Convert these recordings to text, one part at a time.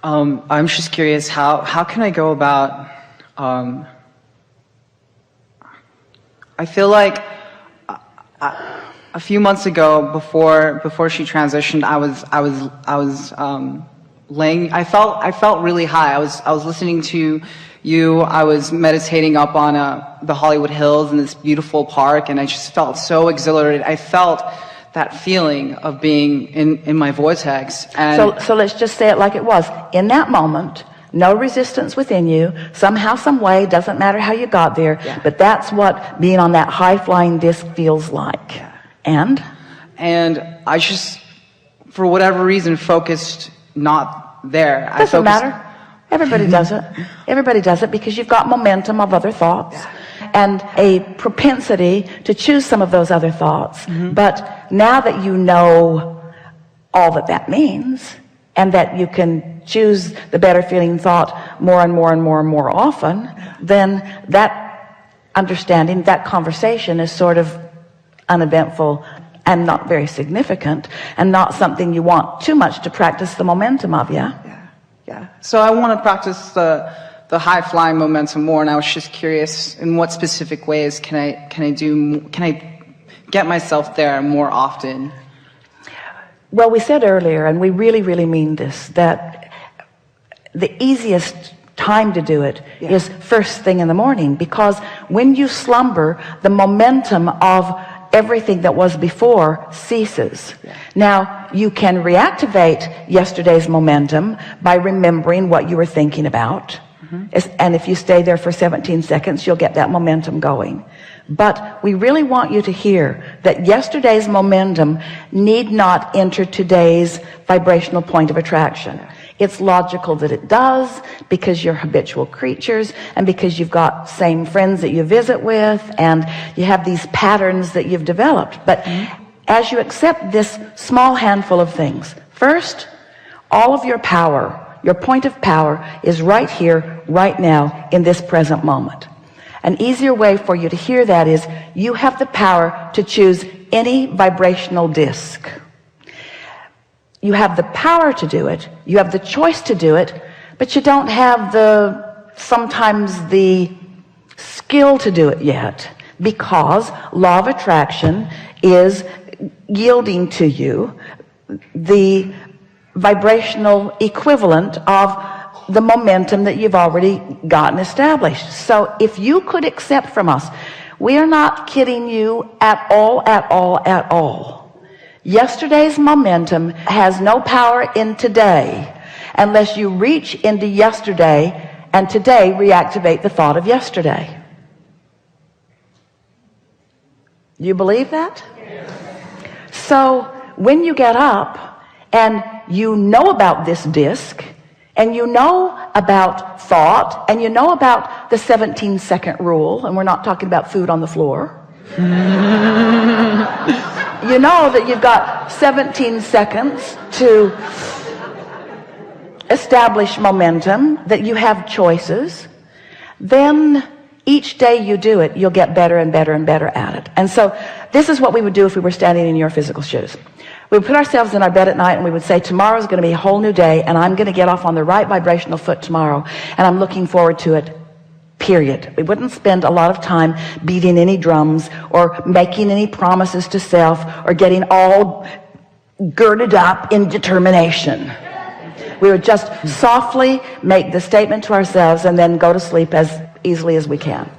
I'm just curious, how can I go about, I feel like a few months ago, before she transitioned, I felt really high. I was listening to you. I was meditating up on the Hollywood Hills in this beautiful park, and I just felt so exhilarated. I felt that feeling of being in my vortex. And so let's just say it like it was. In that moment, no resistance within you, somehow, some way, doesn't matter how you got there, but that's what being on that high-flying disc feels like. And I just, for whatever reason, focused not there. Doesn't matter. Everybody does it. Everybody does it because you've got momentum of other thoughts and a propensity to choose some of those other thoughts. But now that you know all that that means, and that you can choose the better feeling thought more and more and more and more often, then that understanding, that conversation is sort of uneventful and not very significant, and not something you want too much to practice the momentum of. Yeah. So I want to practice the high flying momentum more, and I was just curious, in what specific ways can I get myself there more often? Well, we said earlier, and we really, really mean this, that the easiest time to do it is first thing in the morning, because when you slumber, the momentum of everything that was before ceases. Now, you can reactivate yesterday's momentum by remembering what you were thinking about. And if you stay there for 17 seconds, you'll get that momentum going. But we really want you to hear that yesterday's momentum need not enter today's vibrational point of attraction. It's logical that it does, because you're habitual creatures, and because you've got same friends that you visit with, and you have these patterns that you've developed. But as you accept this small handful of things, first, all of your power, your point of power, is right here, right now, in this present moment. An easier way for you to hear that is, you have the power to choose any vibrational disc. You have the power to do it, you have the choice to do it, but you don't have sometimes the skill to do it yet, because law of attraction is yielding to you the vibrational equivalent of the momentum that you've already gotten established. So if you could accept from us, we are not kidding you at all, at all, at all. Yesterday's momentum has no power in today unless you reach into yesterday and today reactivate the thought of yesterday. You believe that? So when you get up and you know about this disc, and you know about thought, and you know about the 17-second rule, and we're not talking about food on the floor. You know that you've got 17 seconds to establish momentum, that you have choices. Then each day you do it, you'll get better and better and better at it. And so this is what we would do if we were standing in your physical shoes. We would put ourselves in our bed at night and we would say, tomorrow's going to be a whole new day, and I'm going to get off on the right vibrational foot tomorrow, and I'm looking forward to it, period. We wouldn't spend a lot of time beating any drums or making any promises to self or getting all girded up in determination. We would just softly make the statement to ourselves and then go to sleep as easily as we can.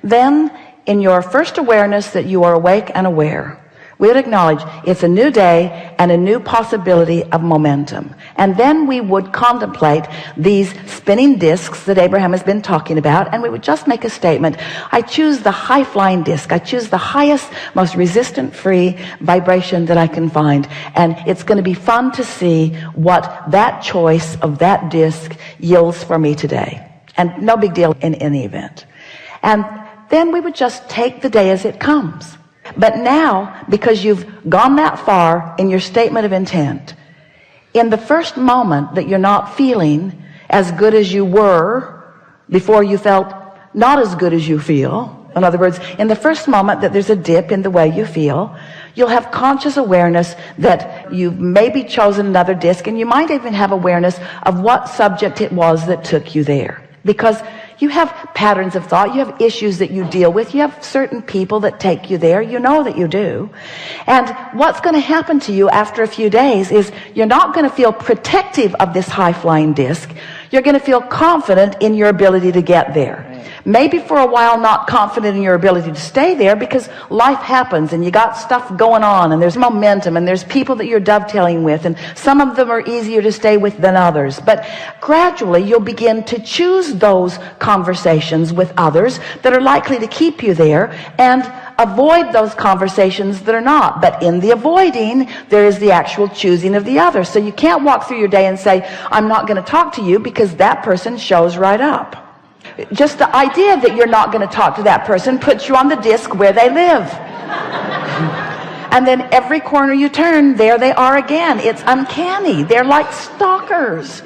Then, in your first awareness that you are awake and aware, we would acknowledge it's a new day and a new possibility of momentum. And then we would contemplate these spinning discs that Abraham has been talking about, and we would just make a statement. I choose the high-flying disc. I choose the highest, most resistant-free vibration that I can find. And it's going to be fun to see what that choice of that disc yields for me today. And no big deal in any event. And then we would just take the day as it comes. But now, because you've gone that far in your statement of intent, in the first moment that you're not feeling as good as you were before you felt not as good as you feel, In other words, in the first moment that there's a dip in the way you feel, you'll have conscious awareness that you've maybe chosen another disc, and you might even have awareness of what subject it was that took you there. Because you have patterns of thought, you have issues that you deal with, you have certain people that take you there, you know that you do. And what's going to happen to you after a few days is you're not going to feel protective of this high-flying disc. You're going to feel confident in your ability to get there. Maybe for a while not confident in your ability to stay there, because life happens and you got stuff going on and there's momentum and there's people that you're dovetailing with, and some of them are easier to stay with than others. But gradually you'll begin to choose those conversations with others that are likely to keep you there, and avoid those conversations that are not. But in the avoiding, there is the actual choosing of the other. So you can't walk through your day and say, I'm not going to talk to you, because that person shows right up. Just the idea that you're not going to talk to that person puts you on the disc where they live. And then every corner you turn, there they are again. It's uncanny. They're like stalkers.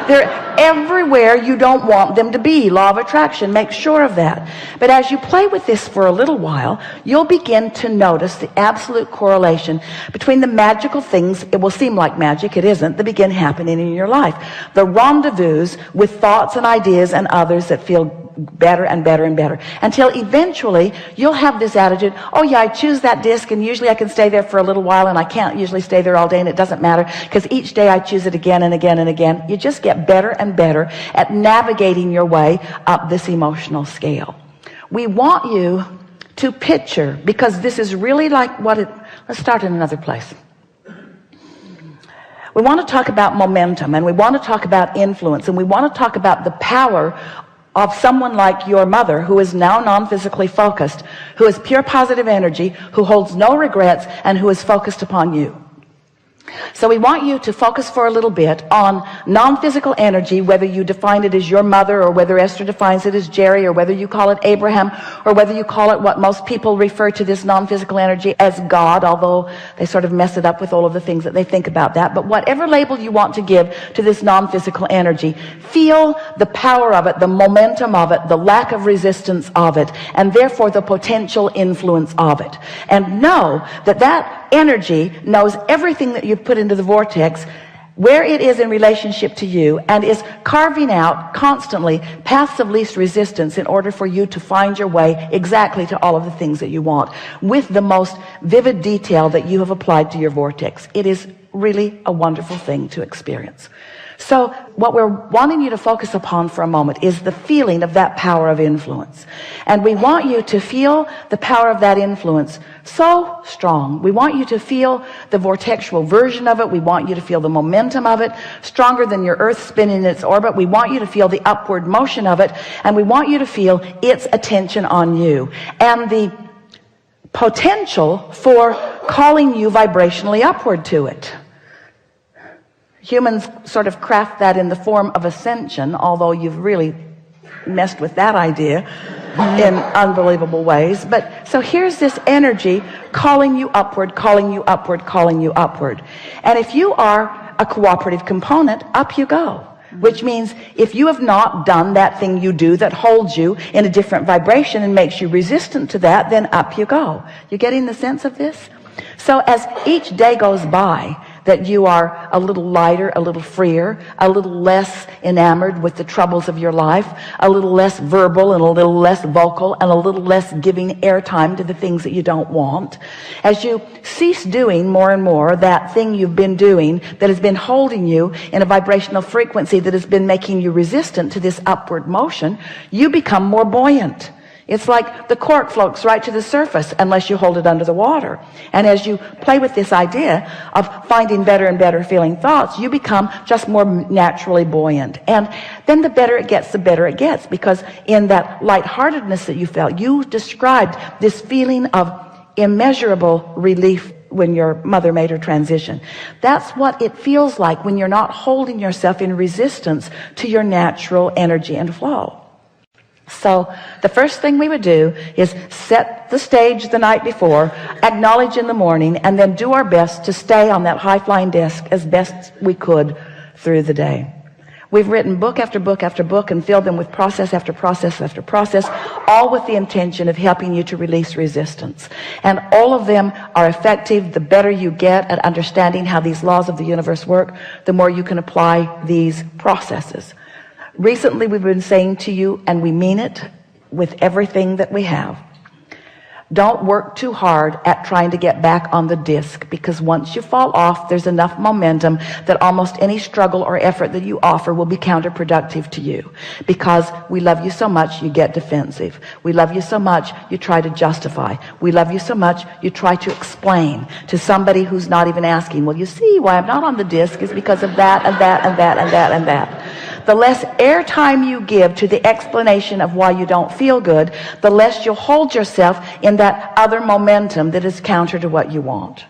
They're everywhere you don't want them to be. Law of attraction, make sure of that. But as you play with this for a little while, you'll begin to notice the absolute correlation between the magical things, it will seem like magic, it isn't, that begin happening in your life. The rendezvous with thoughts and ideas and others that feel better and better and better, until eventually you'll have this attitude, oh yeah, I choose that disc and usually I can stay there for a little while, and I can't usually stay there all day, and it doesn't matter because each day I choose it again and again and again. You just get better and better at navigating your way up this emotional scale. We want you to picture, because this is really like let's start in another place. We want to talk about momentum, and we want to talk about influence, and we want to talk about the power of someone like your mother, who is now non-physically focused, who is pure positive energy, who holds no regrets, and who is focused upon you. So we want you to focus for a little bit on non-physical energy, whether you define it as your mother, or whether Esther defines it as Jerry, or whether you call it Abraham, or whether you call it what most people refer to this non-physical energy as God, although they sort of mess it up with all of the things that they think about that. But whatever label you want to give to this non-physical energy, feel the power of it, the momentum of it, the lack of resistance of it, and therefore the potential influence of it. And know that that energy knows everything that you've put into the vortex, where it is in relationship to you, and is carving out constantly paths of least resistance in order for you to find your way exactly to all of the things that you want, with the most vivid detail that you have applied to your vortex. It is really a wonderful thing to experience. So what we're wanting you to focus upon for a moment is the feeling of that power of influence. And we want you to feel the power of that influence so strong. We want you to feel the vortexual version of it. We want you to feel the momentum of it, stronger than your Earth spinning in its orbit. We want you to feel the upward motion of it, and we want you to feel its attention on you, and the potential for calling you vibrationally upward to it. Humans sort of craft that in the form of ascension, although you've really messed with that idea in unbelievable ways. But so here's this energy calling you upward, calling you upward, calling you upward. And if you are a cooperative component, up you go. Which means if you have not done that thing you do that holds you in a different vibration and makes you resistant to that, then up you go. You getting the sense of this? So as each day goes by, that you are a little lighter, a little freer, a little less enamored with the troubles of your life, a little less verbal and a little less vocal, and a little less giving airtime to the things that you don't want. As you cease doing more and more that thing you've been doing that has been holding you in a vibrational frequency that has been making you resistant to this upward motion, you become more buoyant. It's like the cork floats right to the surface unless you hold it under the water. And as you play with this idea of finding better and better feeling thoughts, you become just more naturally buoyant. And then the better it gets, the better it gets, because in that lightheartedness that you felt, you described this feeling of immeasurable relief when your mother made her transition. That's what it feels like when you're not holding yourself in resistance to your natural energy and flow. So the first thing we would do is set the stage the night before, acknowledge in the morning, and then do our best to stay on that high-flying disc as best we could through the day. We've written book after book after book and filled them with process after process after process, all with the intention of helping you to release resistance. And all of them are effective. The better you get at understanding how these laws of the universe work, the more you can apply these processes. Recently, we've been saying to you, and we mean it with everything that we have, don't work too hard at trying to get back on the disc, because once you fall off, there's enough momentum that almost any struggle or effort that you offer will be counterproductive to you. Because we love you so much, you get defensive. We love you so much, you try to justify. We love you so much, you try to explain to somebody who's not even asking. Well, you see, why I'm not on the disc is because of that and that and that and that and that. The less airtime you give to the explanation of why you don't feel good, the less you'll hold yourself in that other momentum that is counter to what you want.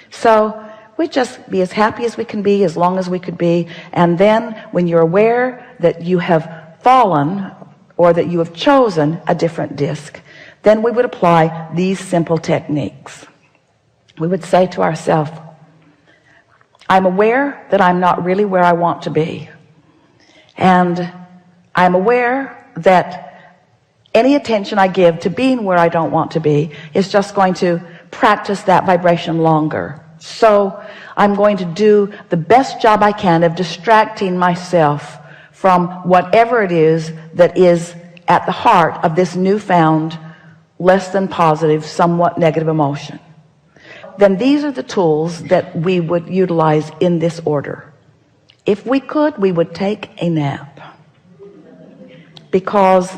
So we just be as happy as we can be, as long as we could be. And then when you're aware that you have fallen or that you have chosen a different disc, then we would apply these simple techniques. We would say to ourselves, I'm aware that I'm not really where I want to be. And I'm aware that any attention I give to being where I don't want to be is just going to practice that vibration longer. So I'm going to do the best job I can of distracting myself from whatever it is that is at the heart of this newfound, less than positive, somewhat negative emotion. Then these are the tools that we would utilize in this order. If we could, we would take a nap, because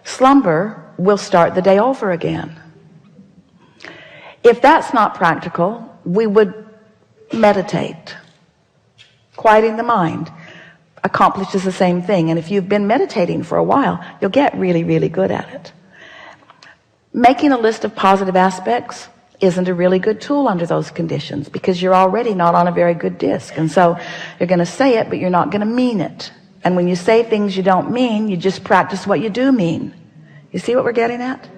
slumber will start the day over again. If that's not practical, we would meditate. Quieting the mind accomplishes the same thing. And if you've been meditating for a while, you'll get really, really good at it. Making a list of positive aspects isn't a really good tool under those conditions, because you're already not on a very good disc. And so you're going to say it, but you're not going to mean it. And when you say things you don't mean, you just practice what you do mean. You see what we're getting at?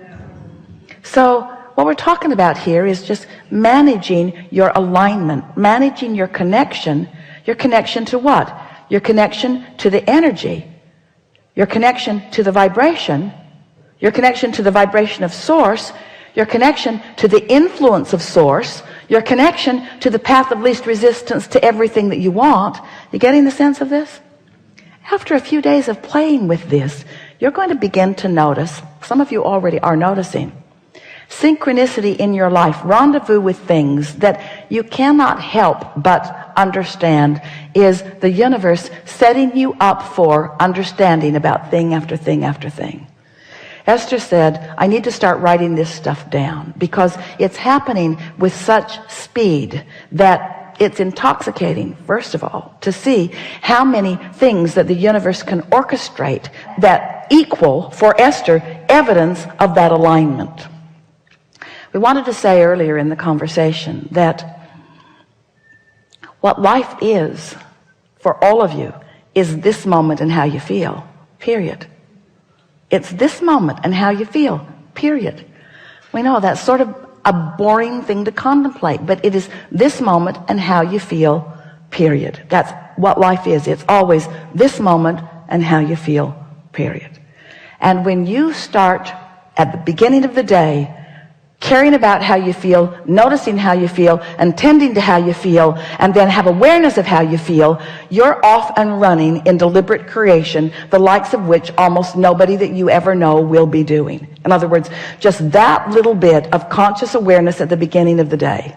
So what we're talking about here is just managing your alignment, managing your connection to what? Your connection to the energy, your connection to the vibration, your connection to the vibration of source, your connection to the influence of source, your connection to the path of least resistance to everything that you want. You getting the sense of this? After a few days of playing with this, you're going to begin to notice, some of you already are noticing, synchronicity in your life, rendezvous with things that you cannot help but understand is the universe setting you up for understanding about thing after thing after thing. Esther said, I need to start writing this stuff down, because it's happening with such speed that it's intoxicating, first of all, to see how many things that the universe can orchestrate that equal, for Esther, evidence of that alignment. We wanted to say earlier in the conversation that what life is for all of you is this moment and how you feel, period. It's this moment and how you feel, period. We know that's sort of a boring thing to contemplate, but it is this moment and how you feel, period. That's what life is. It's always this moment and how you feel, period. And when you start at the beginning of the day caring about how you feel, noticing how you feel, and tending to how you feel, and then have awareness of how you feel, you're off and running in deliberate creation, the likes of which almost nobody that you ever know will be doing. In other words, just that little bit of conscious awareness at the beginning of the day,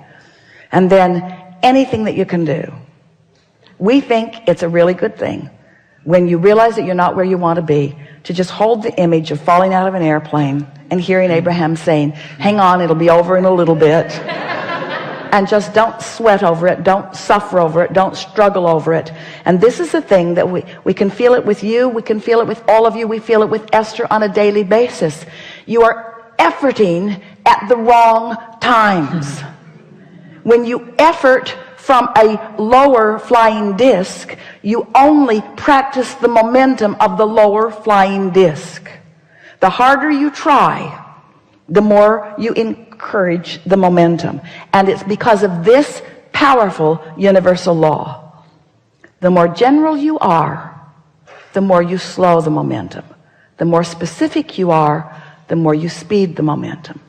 and then anything that you can do. We think it's a really good thing when you realize that you're not where you want to be, to just hold the image of falling out of an airplane and hearing Abraham saying, hang on, it'll be over in a little bit. And just don't sweat over it, don't suffer over it, don't struggle over it. And this is the thing that we can feel it with you, we can feel it with all of you, we feel it with Esther on a daily basis. You are efforting at the wrong times. When you effort from a lower flying disc, you only practice the momentum of the lower flying disc. The harder you try, the more you encourage the momentum. And it's because of this powerful universal law. The more general you are, the more you slow the momentum. The more specific you are, the more you speed the momentum.